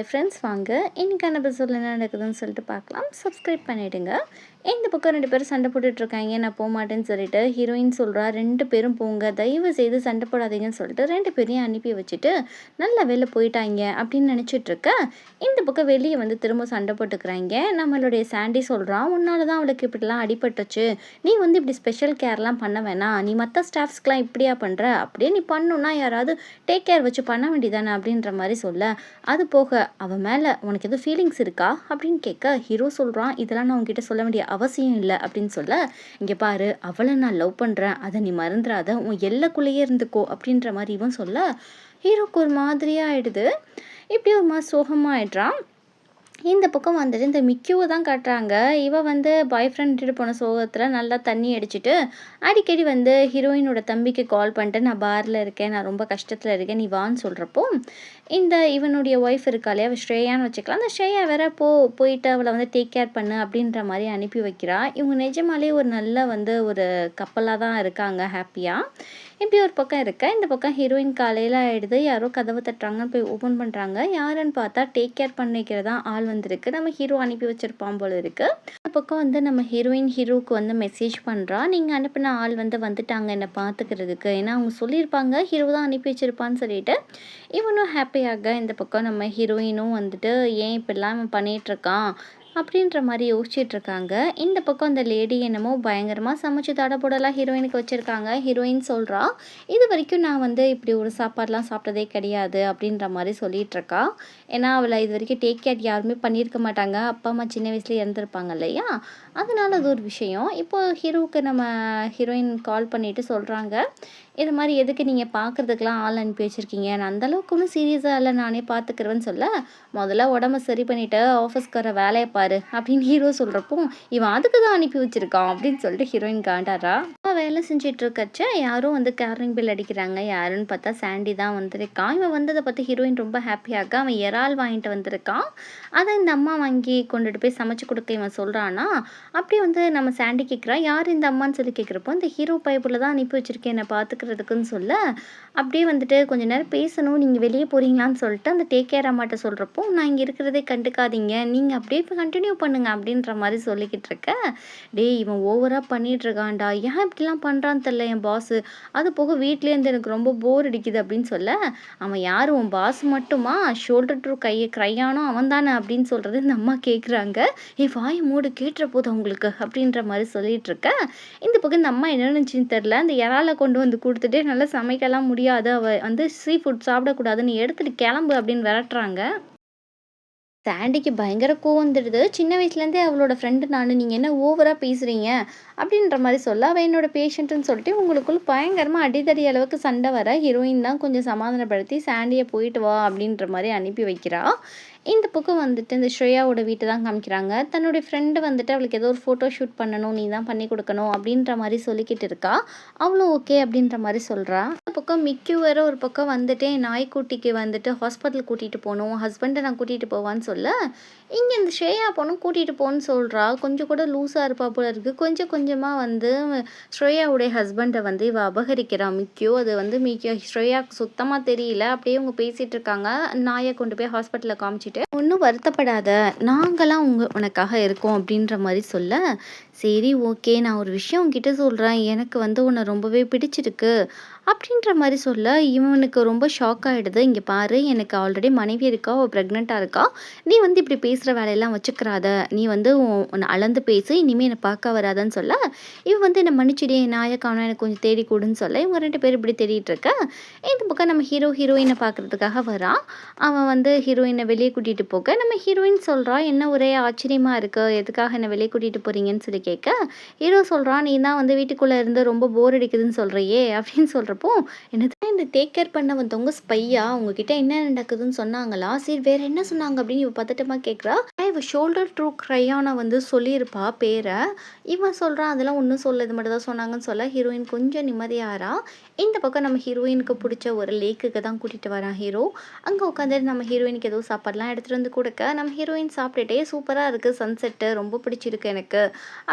Friends வாங்க இன்றைக்கான எபிசோடில் என்ன நடக்குதுன்னு சொல்லிட்டு பார்க்கலாம். சப்ஸ்கிரைப் பண்ணிவிடுங்க. இந்த பக்கம் 2 பேரும் சண்டை போட்டுட்ருக்காங்க. நான் போக மாட்டேன்னு சொல்லிட்டு ஹீரோயின் சொல்கிறா, 2 பேரும் போங்க, தயவு செய்து சண்டை போடாதீங்கன்னு சொல்லிட்டு 2 பேரையும் அனுப்பி வச்சுட்டு நல்லா வெளில போயிட்டாங்க அப்படின்னு நினச்சிட்ருக்க. இந்த பக்கம் வெளியே வந்து திரும்ப சண்டை போட்டுக்கிறாங்க. நம்மளுடைய சாண்டி சொல்கிறான், உன்னால தான் அவளுக்கு இப்படிலாம் அடிபட்டுச்சு, நீ வந்து இப்படி ஸ்பெஷல் கேர்லாம் பண்ண வேணாம், நீ மற்ற ஸ்டாஃப்ஸ்க்கெலாம் இப்படியா பண்ணுற, அப்படியே நீ பண்ணுன்னா யாராவது டேக் கேர் வச்சு பண்ண வேண்டியதானே அப்படின்ற மாதிரி சொல்ல. அது போக அவன் மேலே உனக்கு எதுவும் ஃபீலிங்ஸ் இருக்கா அப்படின்னு கேட்க, ஹீரோ சொல்கிறான், இதெல்லாம் நான் உங்ககிட்ட சொல்ல வேண்டிய அவசியம் இல்லை அப்படின்னு சொல்ல, இங்கே பாரு, அவளை நான் லவ் பண்ணுறேன், அதை நீ மறந்துடாத, உன் எல்லைக்குள்ளேயே இருந்துக்கோ அப்படின்ற மாதிரி இவன் சொல்ல, ஹீரோக்கு ஒரு மாதிரியாக ஆகிடுது. இப்படி ஒரு மாதிரி சோகமாகிடுறான். இந்த பக்கம் வந்துட்டு இந்த மிக்கியூவை தான் காட்டுறாங்க. இவ வந்து பாய் ஃப்ரெண்ட் விட்டுட்டு போன சோகத்தில் நல்லா தண்ணி அடிச்சுட்டு அடிக்கடி வந்து ஹீரோயினோட தம்பிக்கு கால் பண்ணிட்டு, நான் பாரில் இருக்கேன், நான் ரொம்ப கஷ்டத்தில் இருக்கேன், நீ வான்னு சொல்கிறப்போ, இந்த இவனுடைய ஒய்ஃப் இருக்காளே, அவள் ஸ்ரேயான்னு வச்சுக்கலாம், அந்த ஸ்ரேயா வேற போயிட்டு அவளை வந்து டேக் கேர் பண்ணு அப்படின்ற மாதிரி அனுப்பி வைக்கிறா. இவங்க நிஜமாலே ஒரு நல்ல வந்து ஒரு கப்பலாக தான் இருக்காங்க, ஹாப்பியாக. இப்படி ஒரு பக்கம் இருக்க, இந்த பக்கம் ஹீரோயின் காலையில் ஆகிடுது, யாரோ கதவை தட்டுறாங்கன்னு போய் ஓப்பன் பண்ணுறாங்க. யாருன்னு பார்த்தா டேக் கேர் பண்ணிக்கிறதா ஆள் வந்திருக்கு. நம்ம ஹீரோ அனுப்பி வச்சிருப்பான் போல இருக்கு. இந்த பக்கம் வந்து நம்ம ஹீரோயின் ஹீரோவுக்கு வந்து மெசேஜ் பண்ணுறா, நீங்கள் அனுப்பின ஆள் வந்து வந்துட்டாங்க என்னை பார்த்துக்கிறதுக்கு. ஏன்னா அவங்க சொல்லியிருப்பாங்க ஹீரோ தான் அனுப்பி வச்சிருப்பான்னு சொல்லிட்டு இவனும் ஹாப்பியாக. இந்த பக்கம் நம்ம ஹீரோயினும் வந்துட்டு ஏன் இப்படிலாம் இவன் பண்ணிகிட்ருக்கான் அப்படின்ற மாதிரி யோசிச்சுட்ருக்காங்க. இந்த பக்கம் அந்த லேடி என்னமோ பயங்கரமாக சமைச்சு தடை போடலாம் ஹீரோயினுக்கு வச்சுருக்காங்க. ஹீரோயின் சொல்கிறா, இது வரைக்கும் நான் வந்து இப்படி ஒரு சாப்பாடெலாம் சாப்பிட்டதே கிடையாது அப்படின்ற மாதிரி சொல்லிகிட்ருக்கா. ஏன்னா அவளை இது வரைக்கும் டேக் கேர் யாருமே பண்ணியிருக்க மாட்டாங்க, அப்பா அம்மா சின்ன வயசுலேயே இறந்துருப்பாங்க இல்லையா, அதனால அது ஒரு விஷயம். இப்போது ஹீரோவுக்கு நம்ம ஹீரோயின் கால் பண்ணிவிட்டு சொல்கிறாங்க, இது மாதிரி எதுக்கு நீங்கள் பார்க்குறதுக்கெலாம் ஆள் அனுப்பி வச்சுருக்கீங்க, நான் அந்தளவுக்கு ஒன்றும் சீரியஸாக இல்லை, நானே பார்த்துக்கிறேன்னு சொல்ல, முதல்ல உடம்ப சரி பண்ணிவிட்டு ஆஃபீஸ்க்கு வர வேலையை பாரு அப்படின்னு ஹீரோ சொல்கிறப்போ, இவன் அதுக்கு தான் அனுப்பி வச்சுருக்கான் அப்படின்னு சொல்லிட்டு ஹீரோயின் காண்டாரா. அவன் வேலை செஞ்சிட்ருக்கச்ச யாரும் வந்து கேரிங் பில் அடிக்கிறாங்க. யாருன்னு பார்த்தா சாண்டி தான் வந்திருக்கான். இவன் வந்ததை பார்த்து ஹீரோயின் ரொம்ப ஹாப்பியாக, அவன் இறால் வாங்கிட்டு வந்திருக்கான், அதை இந்த அம்மா வாங்கி கொண்டுட்டு போய் சமைச்சு கொடுக்க இவன் சொல்கிறானா. அப்படியே வந்து நம்ம சாண்டி கேட்குறா, யார் இந்த அம்மான்னு சொல்லி கேட்குறப்போ, இந்த ஹீரோ பைப்பில் தான் அனுப்பி வச்சுருக்கேன் என்னை பார்த்துக்கிறதுக்குன்னு சொல்ல, அப்படியே வந்துட்டு கொஞ்ச நேரம் பேசணும், நீங்கள் வெளியே போகிறீங்களான்னு சொல்லிட்டு அந்த டேக் கேர் அம்மாட்ட சொல்கிறப்போ, நான் இங்கே இருக்கிறதே கண்டுக்காதீங்க, நீங்கள் அப்படியே இப்போ கண்டினியூ பண்ணுங்க அப்படின்ற மாதிரி சொல்லிக்கிட்டு இருக்க. டேய் இவன் ஓவராக பண்ணிகிட்ருக்கான்டா, ஏன் இப்படிலாம் பண்ணுறான்னு தெரில என் பாஸு, அது போக வீட்லேருந்து எனக்கு ரொம்ப போர் அடிக்குது அப்படின்னு சொல்ல, அவன் யார் உன் பாஸ் மட்டுமா, ஷோல்டர் டு க்ரையானோ அவன் தானே அப்படின்னு சொல்கிறது இந்த அம்மா கேட்குறாங்க. வாயை மூடு, கேட்டுற போது அவங்களுக்கு அப்படின்ற மாதிரி சொல்லிட்டு இருக்க. இந்த பக்கம் இந்த அம்மா என்ன நினச்சின்னு தெரில, அந்த இறாலை கொண்டு வந்து கொடுத்துட்டு நல்லா சமைக்கலாம் முடியாது, அவள் வந்து சீ ஃபுட் சாப்பிடக்கூடாது, நீ எடுத்துகிட்டு கிளம்பு அப்படின்னு விரட்டுறாங்க. சாண்டிக்கு பயங்கர கோவம் வந்துடுது. சின்ன வயசுலேருந்தே அவளோட ஃப்ரெண்டு நான், நீங்கள் என்ன ஓவராக பேசுகிறீங்க அப்படின்ற மாதிரி சொல்ல, அவள் என்னோட பேஷண்ட்டுன்னு சொல்லிட்டு உங்களுக்குள்ள பயங்கரமாக அடிதடி அளவுக்கு சண்டை வர ஹீரோயின் தான் கொஞ்சம் சமாதானப்படுத்தி சாண்டியை போயிட்டு வா அப்படின்ற மாதிரி அனுப்பி வைக்கிறா. இந்த பக்கம் வந்துட்டு இந்த ஸ்ரேயாவோட வீட்டை தான் காமிக்கிறாங்க. தன்னுடைய ஃப்ரெண்டு வந்துட்டு அவளுக்கு ஏதோ ஒரு ஃபோட்டோ ஷூட் பண்ணணும், நீ தான் பண்ணி கொடுக்கணும் அப்படின்ற மாதிரி சொல்லிக்கிட்டு இருக்கா. அவளும் ஓகே அப்படின்ற மாதிரி சொல்கிறா. இந்த பக்கம் மிக்கி வேற ஒரு பக்கம் வந்துட்டு நாய்க்குட்டிக்கு வந்துட்டு ஹாஸ்பிட்டல் கூட்டிகிட்டு போகணும், ஹஸ்பண்டை நான் கூட்டிகிட்டு போவான்னு சொல்ல, இங்கே இந்த ஸ்ரேயா பொண்ணும் கூட்டிகிட்டு போகணுன்னு சொல்கிறா. கொஞ்சம் கூட லூஸாக இருப்பா போல இருக்குது. கொஞ்சம் கொஞ்சமாக வந்து ஸ்ரேயாவுடைய ஹஸ்பண்டை வந்து இவள் அபகரிக்கிறான் மிக்கியோ. அது வந்து ஸ்ரேயாவுக்கு சுத்தமாக தெரியல. அப்படியே அவங்க பேசிகிட்டு இருக்காங்க. நாயை கொண்டு போய் ஹாஸ்பிட்டலில் காமிச்சிட்டு, ஒன்றும் வருத்தப்படாத, நாங்களாம் உனக்காக இருக்கோம் அப்படின்ற மாதிரி சொல்ல, சரி ஓகே, நான் ஒரு விஷயம் உங்ககிட்ட சொல்கிறேன், எனக்கு வந்து உன்னை ரொம்பவே பிடிச்சிருக்கு அப்படின்ற மாதிரி சொல்ல, இவனுக்கு ரொம்ப ஷாக் ஆகிடுது. இங்கே பாரு, எனக்கு ஆல்ரெடி மனைவி இருக்கா, அவள் ப்ரெக்னெண்ட்டாக இருக்கா, நீ வந்து இப்படி பேசுகிற வேலையெல்லாம் வச்சுக்கிறாத, நீ வந்து உன்னை அளந்து பேசு, இனிமேல் என்னை பார்க்க வராதான்னு சொல்ல, இவன் வந்து என்னை மன்னிச்சிடே, நாயை காணோம், எனக்கு கொஞ்சம் தேடி கூடுன்னு சொல்ல, இவங்க 2 பேரும் இப்படி தேடிட்டு இருக்க. இந்த பக்கம் நம்ம ஹீரோயினை பார்க்குறதுக்காக வரான். அவன் வந்து ஹீரோயினை வெளியே கூட்டிகிட்டு போக, நம்ம ஹீரோயின் சொல்கிறா, என்ன ஒரே ஆச்சரியமாக இருக்குது, எதுக்காக என்னை வெளியே கூட்டிகிட்டு போகிறீங்கன்னு சொல்லி கேட்க, ஹீரோ சொல்கிறான், நீ தான் வந்து வீட்டுக்குள்ளே இருந்து ரொம்ப போர் அடிக்குதுன்னு சொல்கிறியே அப்படின்னு சொல்கிறப்போ, என்னது இந்த டேக் கேர் பண்ண வந்தவங்க ஸ்பையா, உங்ககிட்ட என்ன நடக்குதுன்னு சொன்னாங்களா, சரி வேறு என்ன சொன்னாங்க அப்படின்னு இவ பதட்டமாக கேட்குறா. இவ ஷோல்டர் ட்ரூ க்ரையானை வந்து சொல்லியிருப்பா பேரை. இவன் சொல்கிறான் அதெல்லாம் ஒன்றும் சொல்ல இது மட்டும் தான் சொன்னாங்கன்னு சொல்ல ஹீரோயின் கொஞ்சம் நிம்மதியாகிறா. இந்த பக்கம் நம்ம ஹீரோயினுக்கு பிடிச்ச ஒரு லேக்குக்கு தான் கூட்டிகிட்டு வரான் ஹீரோ. அங்கே உட்காந்துட்டு நம்ம ஹீரோயினுக்கு ஏதோ சாப்பாடுலாம் எடுத்துகிட்டு வந்து கொடுக்க நம்ம ஹீரோயின் சாப்பிட்டுட்டே சூப்பராக இருக்குது சன்செட்டு ரொம்ப பிடிச்சிருக்கு எனக்கு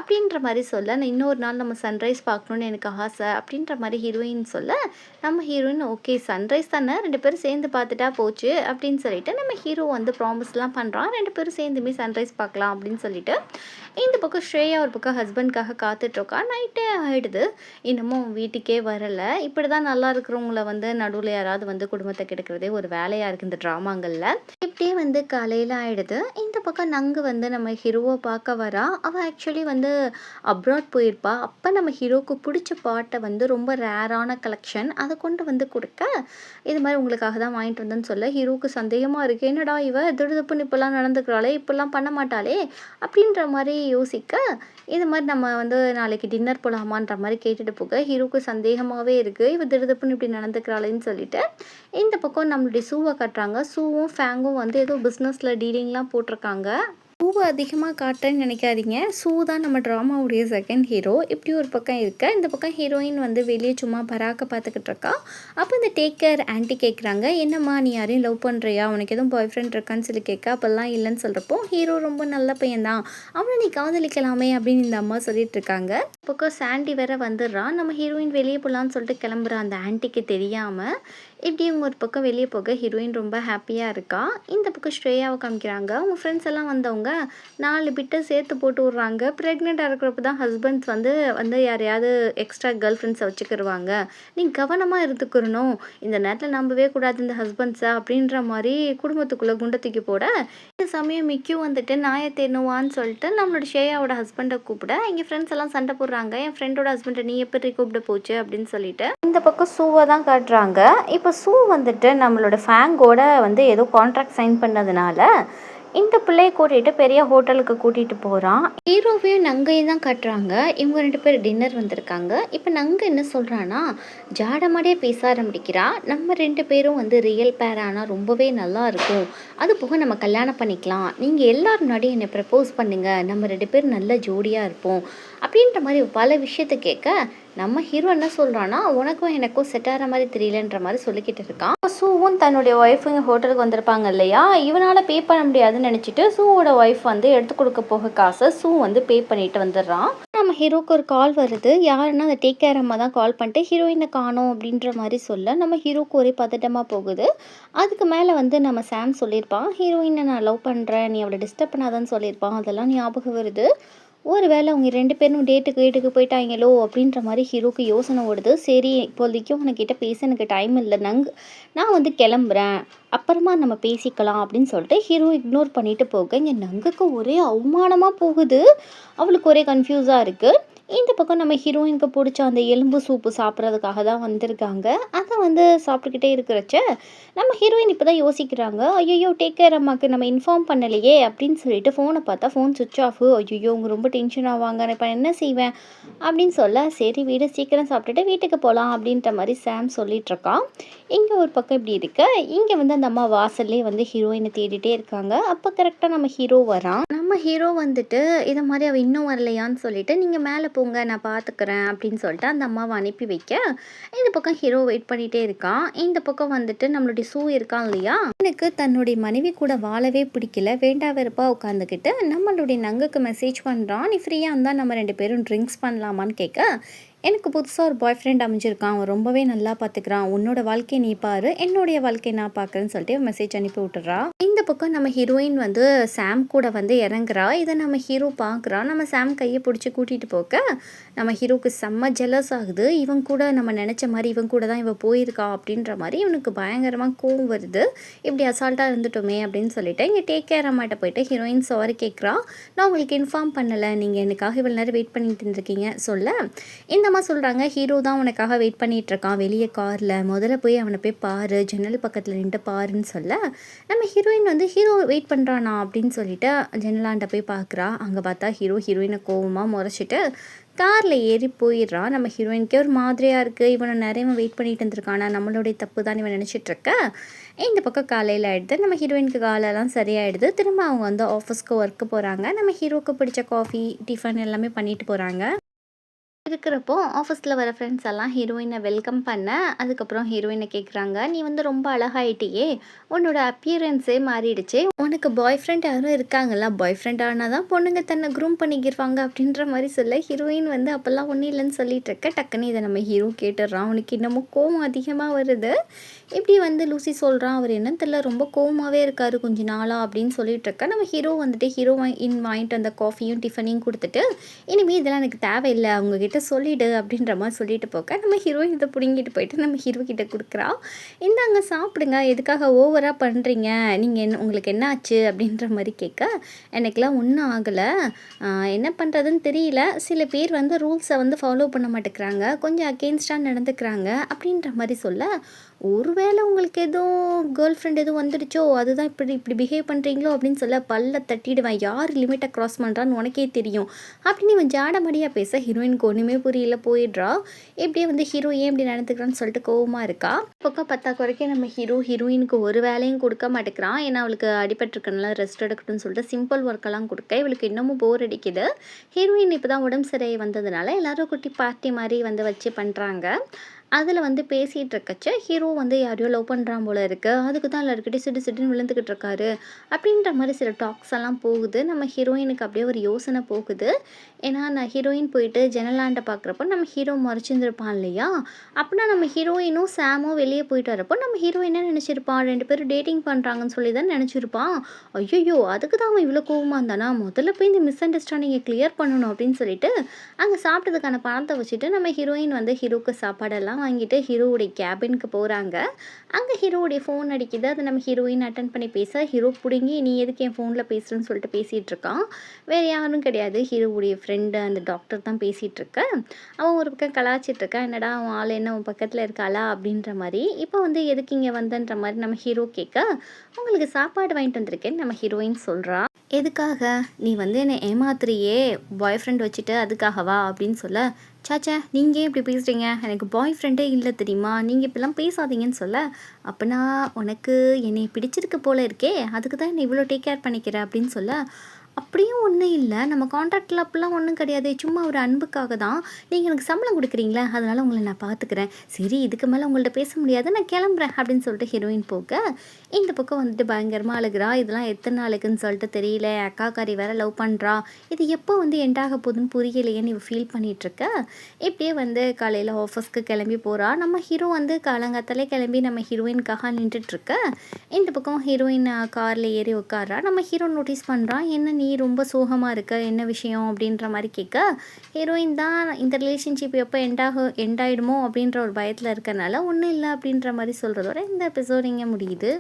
அப்படின்ற மாதிரி சொல்ல, நான் இன்னொரு நாள் நம்ம சன்ரைஸ் பார்க்கணுன்னு எனக்கு ஆசை அப்படின்ற மாதிரி ஹீரோயின் சொல்ல, நம்ம ஹீரோயின் ஓகே சன்ரைஸ் தானே 2 பேரும் சேர்ந்து பார்த்துட்டா போச்சு அப்படின்னு சொல்லிட்டு நம்ம ஹீரோ வந்து ப்ராமிஸ்லாம் பண்ணுறான் 2 பேரும் சேர்ந்துமே சன்ரைஸ் பார்க்கலாம் அப்படின்னு சொல்லிட்டு. இந்த பக்கம் ஸ்ரேயா ஒரு பக்கம் ஹஸ்பண்ட்காக காத்துட்ருக்கா. நைட்டே ஆகிடுது, இன்னமும் வீட்டுக்கே வரலை. இப்படி தான் நல்லா இருக்கிறவங்கள வந்து நடுவில் யாராவது வந்து குடும்பத்தை கெடுக்கிறதே ஒரு வேலையாக இருக்குது இந்த ட்ராமாங்களில். இப்படியே வந்து காலையில் ஆகிடுது. இந்த பக்கம் நங்கு வந்து நம்ம ஹீரோவை பார்க்க வரா. அவள் ஆக்சுவலி வந்து அப்ராட் போயிருப்பா. அப்போ நம்ம ஹீரோவுக்கு பிடிச்ச பாட்டை வந்து ரொம்ப ரேரான கலெக்ஷன் அதை கொண்டு வந்து கொடுக்க, இது மாதிரி உங்களுக்காக தான் வாங்கிட்டு வந்தேன்னு சொல்ல ஹீரோவுக்கு சந்தேகமாக இருக்குது. என்னடா இவ திடுதுப்புன்னு இப்போல்லாம் நடந்துக்கிறாளே, இப்போல்லாம் பண்ண மாட்டாளே அப்படின்ற மாதிரி யோசிக்க, இது மாதிரி நம்ம வந்து நாளைக்கு டின்னர் போகலாமான்ற மாதிரி கேட்டுட்டு போக ஹீரோவுக்கு சந்தேகமாகவே இருக்குது. இவ திடுதுப்புன்னு இப்படி நடந்துக்கிறாளேன்னு சொல்லிட்டு இந்த பக்கம் நம்மளுடைய ஷூவை காட்டுறாங்க. ஷூவும் ஃபேங்கும் வந்து ஏதோ பிஸ்னஸில் டீலிங்லாம் போட்டிருக்காங்க. ஷூவை அதிகமாக காட்டுறேன்னு நினைக்காதீங்க. ஷூ தான் நம்ம ட்ராமாவுடைய செகண்ட் ஹீரோ. இப்படி ஒரு பக்கம் இருக்க, இந்த பக்கம் ஹீரோயின் வந்து வெளியே சும்மா பராக்க பார்த்துக்கிட்டு இருக்கா. அப்போ இந்த டேக் கேர் ஆன்ட்டி கேட்குறாங்க, என்னம்மா நீ யாரையும் லவ் பண்ணுறியா, உனக்கு எதுவும் பாய் ஃப்ரெண்ட் இருக்கான்னு சொல்லி கேட்க, அப்போல்லாம் இல்லைன்னு சொல்கிறப்போ ஹீரோ ரொம்ப நல்ல பையன்தான், அவனை நீ காதலிக்கலாமே அப்படின்னு இந்த அம்மா சொல்லிட்டு இருக்காங்க. பக்கம் சாண்டி வேற வந்துடுறான். நம்ம ஹீரோயின் வெளியே போகலான்னு சொல்லிட்டு கிளம்புறான் அந்த ஆன்ட்டிக்கு தெரியாமல். இப்படி இவங்க ஒரு பக்கம் வெளியே போக ஹீரோயின் ரொம்ப ஹாப்பியாக இருக்கா. இந்த பக்கம் ஸ்ரேயாவை காமிக்கிறாங்க. அவங்க ஃப்ரெண்ட்ஸ் எல்லாம் வந்தவங்க 4 பிட்டை சேர்த்து போட்டு விட்றாங்க. ப்ரெக்னெண்ட்டாக இருக்கிறப்ப தான் ஹஸ்பண்ட்ஸ் வந்து வந்து யாரையாவது எக்ஸ்ட்ரா கேர்ள் ஃப்ரெண்ட்ஸை வச்சுக்கிடுவாங்க. நீங்கள் கவனமாக இருந்துக்கிறணும், இந்த நேரத்தில் நம்பவே கூடாது இந்த ஹஸ்பண்ட்ஸை அப்படின்ற மாதிரி குடும்பத்துக்குள்ளே குண்டை தூக்கி போட, இந்த சமயம் மிக்கியூ வந்துட்டு நாயை தேனுவான்னு சொல்லிட்டு நம்மளோட ஷேயாவோட ஹஸ்பண்டை கூப்பிட, எங்கள் ஃப்ரெண்ட்ஸ் எல்லாம் சண்டை போடுறாங்க, என் ஃப்ரெண்டோட ஹஸ்பண்டை நீ எப்படி கூப்பிட போச்சு அப்படின்னு சொல்லிட்டு. இந்த பக்கம் ஷூவை தான் காட்டுறாங்க. இப்போ ஷூ வந்துட்டு நம்மளோட ஃபேங்கோட வந்து ஏதோ கான்ட்ராக்ட் சைன் பண்ணதுனால இந்த பிள்ளையை கூட்டிகிட்டு பெரிய ஹோட்டலுக்கு கூட்டிகிட்டு போகிறான். ஹீரோவையும் நங்கையும் தான் காட்டுறாங்க. இவங்க 2 பேர் டின்னர் வந்திருக்காங்க. இப்போ நங்கை என்ன சொல்கிறான்னா, ஜாடமாடியே பேச ஆரம்பிக்கிறா. நம்ம 2 பேரும் வந்து ரியல் பேர் ஆனால் ரொம்பவே நல்லா இருக்கும், அது போக நம்ம கல்யாணம் பண்ணிக்கலாம், நீங்கள் எல்லாரும் முன்னாடியும் என்னை ப்ரப்போஸ் பண்ணுங்கள், நம்ம 2 பேரும் நல்ல ஜோடியாக இருப்போம் அப்படின்ற மாதிரி பல விஷயத்த கேட்க, நம்ம ஹீரோ என்ன சொல்கிறான்னா, உனக்கும் எனக்கும் செட் ஆகிற மாதிரி தெரியலன்ற மாதிரி சொல்லிக்கிட்டு இருக்கான். ஷூவும் தன்னுடைய ஒய்ஃபுங்க ஹோட்டலுக்கு வந்திருப்பாங்க இல்லையா, இவனால் பே பண்ண முடியாதுன்னு நினச்சிட்டு ஷூவோட ஒய்ஃப் வந்து எடுத்து கொடுக்க போக காசை ஷூ வந்து பே பண்ணிட்டு வந்துடுறான். நம்ம ஹீரோக்கு ஒரு கால் வருது. யாருன்னா அந்த டேக் கேர் அம்மா தான் கால் பண்ணிட்டு ஹீரோயினை காணோம் அப்படின்ற மாதிரி சொல்ல, நம்ம ஹீரோக்கு ஒரே பதட்டமாக போகுது. அதுக்கு மேலே வந்து நம்ம சாம் சொல்லியிருப்பான், ஹீரோயினை நான் லவ் பண்ணுறேன், நீ அவளை டிஸ்டர்ப் பண்ணாதான்னு சொல்லியிருப்பான். அதெல்லாம் ஞாபகம் வருது. ஒரு வேளை அவங்க 2 பேரும் டேட்டுக்கு போயிட்டாங்களோ அப்படின்ற மாதிரி ஹீரோக்கு யோசனை ஓடுது. சரி இப்போதைக்கு உனக்கிட்ட பேச எனக்கு டைம் இல்லை நான் வந்து கிளம்புறேன், அப்புறமா நம்ம பேசிக்கலாம் அப்படின்னு சொல்லிட்டு ஹீரோ இக்னோர் பண்ணிட்டு போக, இங்கே நங்குக்கு ஒரே அவமானமாக போகுது. அவளுக்கு ஒரே கன்ஃபியூஸாக இருக்குது. இந்த பக்கம் நம்ம ஹீரோயினுக்கு பிடிச்ச அந்த எலும்பு சூப்பு சாப்பிட்றதுக்காக தான் வந்திருக்காங்க. அதை வந்து சாப்பிட்டுக்கிட்டே இருக்கிறச்ச நம்ம ஹீரோயின் இப்போ தான் யோசிக்கிறாங்க, ஐயோ டேக் கேர் அம்மாவுக்கு நம்ம இன்ஃபார்ம் பண்ணலையே அப்படின்னு சொல்லிட்டு ஃபோனை பார்த்தா ஃபோன் சுவிட்ச் ஆஃபு. ஐயோ அவங்க ரொம்ப டென்ஷன் ஆவாங்க, நான் இப்போ என்ன செய்வேன் அப்படின்னு சொல்ல, சரி வீடு சீக்கிரம் சாப்பிட்டுட்டு வீட்டுக்கு போகலாம் அப்படின்ற மாதிரி சாம் சொல்லிகிட்ருக்கான். இங்கே ஒரு பக்கம் இப்படி இருக்க, இங்கே வந்து அந்த அம்மா வாசல்லே வந்து ஹீரோயினை தேடிட்டே இருக்காங்க. அப்போ கரெக்டாக நம்ம ஹீரோ வரான். நம்ம ஹீரோ வந்துட்டு இதை மாதிரி அவள் இன்னும் வரலையான்னு சொல்லிட்டு, நீங்கள் மேலே போங்க நான் பார்த்துக்கிறேன் அப்படின்னு சொல்லிட்டு அந்த அம்மாவை அனுப்பி வைக்க, இந்த பக்கம் ஹீரோ வெயிட் பண்ணிகிட்டே இருக்கான். இந்த பக்கம் வந்துட்டு நம்மளுடைய ஷூ இருக்கான் இல்லையா, எனக்கு தன்னுடைய மனைவி கூட வாழவே பிடிக்கல, வேண்டா வெறுப்பா உட்காந்துக்கிட்டு நம்மளுடைய நங்குக்கு மெசேஜ் பண்ணுறான், நீ ஃப்ரீயாக இருந்தால் நம்ம 2 பேரும் ட்ரிங்க்ஸ் பண்ணலாமான்னு கேட்க, எனக்கு புதுசாக ஒரு பாய் ஃப்ரெண்ட் அமைஞ்சிருக்கான், அவன் ரொம்பவே நல்லா பார்த்துக்கிறான், உன்னோட வாழ்க்கையை நீ பாரு, என்னுடைய வாழ்க்கையை நான் பார்க்குறேன்னு சொல்லிட்டு மெசேஜ் அனுப்பி விட்டுறா. இந்த பக்கம் நம்ம ஹீரோயின் வந்து சாம் கூட வந்து இறங்குறா. இதை நம்ம ஹீரோ பார்க்குறான். நம்ம சாம் கையை பிடிச்சி கூட்டிகிட்டு போக நம்ம ஹீரோக்கு செம்ம ஜெலஸ் ஆகுது. இவன் கூட நம்ம நினச்ச மாதிரி இவன் கூட தான் இவன் போயிருக்கா அப்படின்ற மாதிரி இவனுக்கு பயங்கரமாக கோவம் வருது. இப்படி அசால்ட்டாக இருந்துட்டோமே அப்படின்னு சொல்லிட்டு இங்கே டேக் கேர் அம்மாட்ட போயிட்டு ஹீரோயின் சாரி கேட்குறா. நான் உங்களுக்கு இன்ஃபார்ம் பண்ணலை, நீங்கள் எனக்காக இவ்வளோ நேரம் வெயிட் பண்ணிட்டு இருந்திருக்கீங்க சொல்ல, இந்த அம்மா சொல்கிறாங்க, ஹீரோ தான் உனக்காக வெயிட் பண்ணிகிட்டு இருக்கான் வெளியே காரில், முதல்ல போய் அவனை போய் பாரு, ஜன்னல் பக்கத்தில் நின்று பாருன்னு சொல்ல, நம்ம ஹீரோயின் வந்து ஹீரோ வெயிட் பண்ணுறானா அப்படின்னு சொல்லிட்டு ஜன்னலாண்ட போய் பார்க்குறா. அங்கே பார்த்தா ஹீரோயினை கோவமாக முறைச்சிட்டு காரில் ஏறி போயிடுறான். நம்ம ஹீரோயினுக்கே ஒரு மாதிரியாக இருக்குது, இவனை நிறைய வெயிட் பண்ணிட்டு இருந்திருக்கானா, நம்மளுடைய தப்பு தான் இவன் நினச்சிட்ருக்க. இந்த பக்கம் காலையில் ஆகிடுது. நம்ம ஹீரோயினுக்கு காலெல்லாம் சரியாயிடுது. திரும்ப அவங்க வந்து ஆஃபீஸ்க்கு ஒர்க்கு போகிறாங்க. நம்ம ஹீரோவுக்கு பிடிச்ச காஃபி, டிஃபன் எல்லாமே பண்ணிட்டு போகிறாங்க. இருக்கிறப்போ ஆஃபீஸில் வர ஃப்ரெண்ட்ஸ் எல்லாம் ஹீரோயினை வெல்கம் பண்ண, அதுக்கப்புறம் ஹீரோயினை கேட்குறாங்க, நீ வந்து ரொம்ப அழகாயிட்டியே, உன்னோட அப்பியரன்ஸே மாறிடுச்சு, உனக்கு பாய் ஃப்ரெண்ட் யாரும் இருக்காங்களா, பாய் ஃப்ரெண்ட் ஆனால் தான் பொண்ணுங்க தன்னை க்ரூம் பண்ணிக்கிருவாங்க அப்படின்ற மாதிரி சொல்ல, ஹீரோயின் வந்து அப்போல்லாம் ஒன்றும் இல்லைன்னு சொல்லிட்டு இருக்க. டக்குன்னு இதை நம்ம ஹீரோ கேட்டுடுறான். அவனுக்கு இன்னமும் கோவம் அதிகமாக வருது. இப்படி வந்து லூசி சொல்கிறான், அவர் என்னன்னு தெரியல, ரொம்ப கோவமாகவே இருக்காரு கொஞ்ச நாளா அப்படின்னு சொல்லிட்டு இருக்க. நம்ம ஹீரோ வந்துட்டு வாங்கிட்டு வந்த காஃபியும் டிஃபனையும் கொடுத்துட்டு, இனிமேல் இதெல்லாம் எனக்கு தேவையில்லை, அவங்கக்கிட்ட சொல்லிவிடு அப்படின்ற மாதிரி சொல்லிட்டு போக, நம்ம ஹீரோயின் இதை பிடுங்கிட்டு போயிட்டு நம்ம ஹீரோ கிட்ட கொடுக்குறா. இந்தாங்க சாப்பிடுங்க, எதுக்காக ஓவராக பண்ணுறீங்க, நீங்கள் உங்களுக்கு என்ன ஆச்சு அப்படின்ற மாதிரி கேட்க, எனக்குலாம் ஒன்றும் ஆகலை, என்ன பண்ணுறதுன்னு தெரியல, சில பேர் வந்து ரூல்ஸை வந்து ஃபாலோ பண்ண மாட்டேங்கிறாங்க, கொஞ்சம் அகெயின்ஸ்டாக நடந்துக்கிறாங்க அப்படின்ற மாதிரி சொல்ல, ஒருவேளை உங்களுக்கு எதுவும் கேர்ள் ஃப்ரெண்ட் எதுவும் வந்துடுச்சோ, அதுதான் இப்படி இப்படி பிஹேவ் பண்ணுறீங்களோ அப்படின்னு சொல்ல, பல்ல தட்டிடுவேன், யார் லிமிட்டை க்ராஸ் பண்ணுறான்னு உனக்கே தெரியும் அப்படின்னு இவன் ஜாடமடியாக பேச, ஹீரோயினுக்கு ஒன்றுமே புரியல, போயிடுறா. இப்படியே வந்து ஹீரோ ஏன் இப்படி நடந்துக்கிறான்னு சொல்லிட்டு கோவமாக இருக்கா. பக்கம் பத்தா குறைக்க நம்ம ஹீரோயினுக்கு ஒரு வேலையும் கொடுக்க மாட்டேங்கிறான். ஏன்னா அவளுக்கு அடிபட்டிருக்கனால ரெஸ்ட் எடுக்கட்டும்னு சொல்லிட்டு சிம்பிள் ஒர்க்கெல்லாம் கொடுக்க, இவளுக்கு இன்னமும் போர் அடிக்குது. ஹீரோயின் இப்போ தான் உடம்பு சரியாகி வந்ததுனால எல்லாரும் குட்டி பார்ட்டி மாதிரி வந்து வச்சு பண்ணுறாங்க. அதில் வந்து பேசிகிட்டு இருக்கச்ச ஹீரோ வந்து யாரையோ லவ் பண்ணுறான் போல இருக்குது, அதுக்கு தான் எல்லாருக்கிட்டையும் சிடு சிடுன்னு விழுந்துக்கிட்டு இருக்காரு அப்படின்ற மாதிரி சில டாக்ஸ் எல்லாம் போகுது. நம்ம ஹீரோயினுக்கு அப்படியே ஒரு யோசனை போகுது. ஏன்னா நான் ஹீரோயின் போயிட்டு ஜன்னலாண்ட பார்க்குறப்போ நம்ம ஹீரோ மறைச்சிருந்துருப்பான் இல்லையா, அப்படின்னா நம்ம ஹீரோயினும் சாமும் வெளியே போயிட்டு வரப்போ நம்ம ஹீரோ என்ன நினச்சிருப்பான், 2 பேரும் டேட்டிங் பண்ணுறாங்கன்னு சொல்லி தான் நினச்சிருப்பான். ஐயோ, அதுக்கு தான் அவன் இவ்வளோ கோவமாக இருந்தானா, முதல்ல போய் இந்த மிஸ் அண்டர்ஸ்டாண்டிங்கை கிளியர் பண்ணணும் அப்படின்னு சொல்லிட்டு அங்கே சாப்பிட்டதுக்கான பணத்தை வச்சுட்டு நம்ம ஹீரோயின் வந்து ஹீரோக்கு சாப்பாடெல்லாம் வாங்கிட்டு ஹீரோவுடைய கேபினுக்கு போகிறாங்க. அங்கே ஹீரோவுடைய ஃபோன் அடிக்குது. அதை நம்ம ஹீரோயின் அட்டன் பண்ணி பேச, ஹீரோ பிடுங்கி நீ எதுக்கு என் ஃபோனில் பேசுகிறேன்னு சொல்லிட்டு பேசிகிட்டு இருக்கான். வேறு யாரும் கிடையாது, ஹீரோவுடைய ஃப்ரெண்டு அந்த டாக்டர் தான் பேசிகிட்டு இருக்க. அவன் ஒரு பக்கம் கலாச்சிட்டு இருக்கான், என்னடா அவன் ஆள் என்ன உன் பக்கத்தில் இருக்காளா அப்படின்ற மாதிரி. இப்போ வந்து எதுக்கு இங்கே வந்தன்ற மாதிரி நம்ம ஹீரோ கேட்க, உங்களுக்கு சாப்பாடு வாங்கிட்டு வந்திருக்கேன்னு நம்ம ஹீரோயின் சொல்கிறா. எதுக்காக, நீ வந்து என்னை ஏமாத்துறியே, பாய் ஃப்ரெண்ட் வச்சுட்டு அதுக்காகவா அப்படின்னு சொல்ல, சாச்சா நீங்கள் ஏன் இப்படி பேசுகிறீங்க, எனக்கு பாய் ஃப்ரெண்டே இல்லை தெரியுமா, நீங்கள் இப்படிலாம் பேசாதீங்கன்னு சொல்ல, அப்போனா உனக்கு என்னை பிடிச்சிருக்கு போல இருக்கே, அதுக்கு தான் என்னை இவ்வளோ டேக் கேர் பண்ணிக்கிற அப்படின்னு சொல்ல, அப்படியும் ஒன்றும் இல்லை, நம்ம கான்ட்ராக்டில் அப்படிலாம் ஒன்றும் கிடையாது, சும்மா ஒரு அன்புக்காக தான், நீங்கள் எனக்கு சம்பளம் கொடுக்குறீங்களா, அதனால் உங்களை நான் பார்த்துக்கிறேன், சரி இதுக்கு மேலே உங்கள்கிட்ட பேச முடியாது, நான் கிளம்புறேன் அப்படின்னு சொல்லிட்டு ஹீரோயின் போக, இந்த பக்கம் வந்துட்டு பயங்கரமாக அழுகிறா. இதெல்லாம் எத்தனை நாளைக்குன்னு சொல்லிட்டு தெரியல, அக்காக்காரி வேற லவ் பண்ணுறா, இது எப்போ வந்து எண்டாக போகுதுன்னு புரியலையேன்னு இவ ஃபீல் பண்ணிகிட்ருக்க. இப்படியே வந்து காலையில் ஆஃபீஸ்க்கு கிளம்பி போகிறா. நம்ம ஹீரோ வந்து காலங்காத்தாலே கிளம்பி நம்ம ஹீரோயின்காக நின்றுட்டுருக்க. இந்த பக்கம் ஹீரோயின் காரில் ஏறி உட்காரா. நம்ம ஹீரோ நோட்டீஸ் பண்ணுறான், என்ன நீ ரொம்ப சோகமாக இருக்க, என்ன விஷயம் அப்படின்ற மாதிரி கேட்க, ஹீரோயின் தான் இந்த ரிலேஷன்ஷிப் எப்போ எண்ட் ஆகிடுமோ அப்படின்ற ஒரு பயத்தில் இருக்கனால ஒன்றும் இல்லை அப்படின்ற மாதிரி சொல்கிறதோட இந்த எபிசோட் இங்கே முடியுது.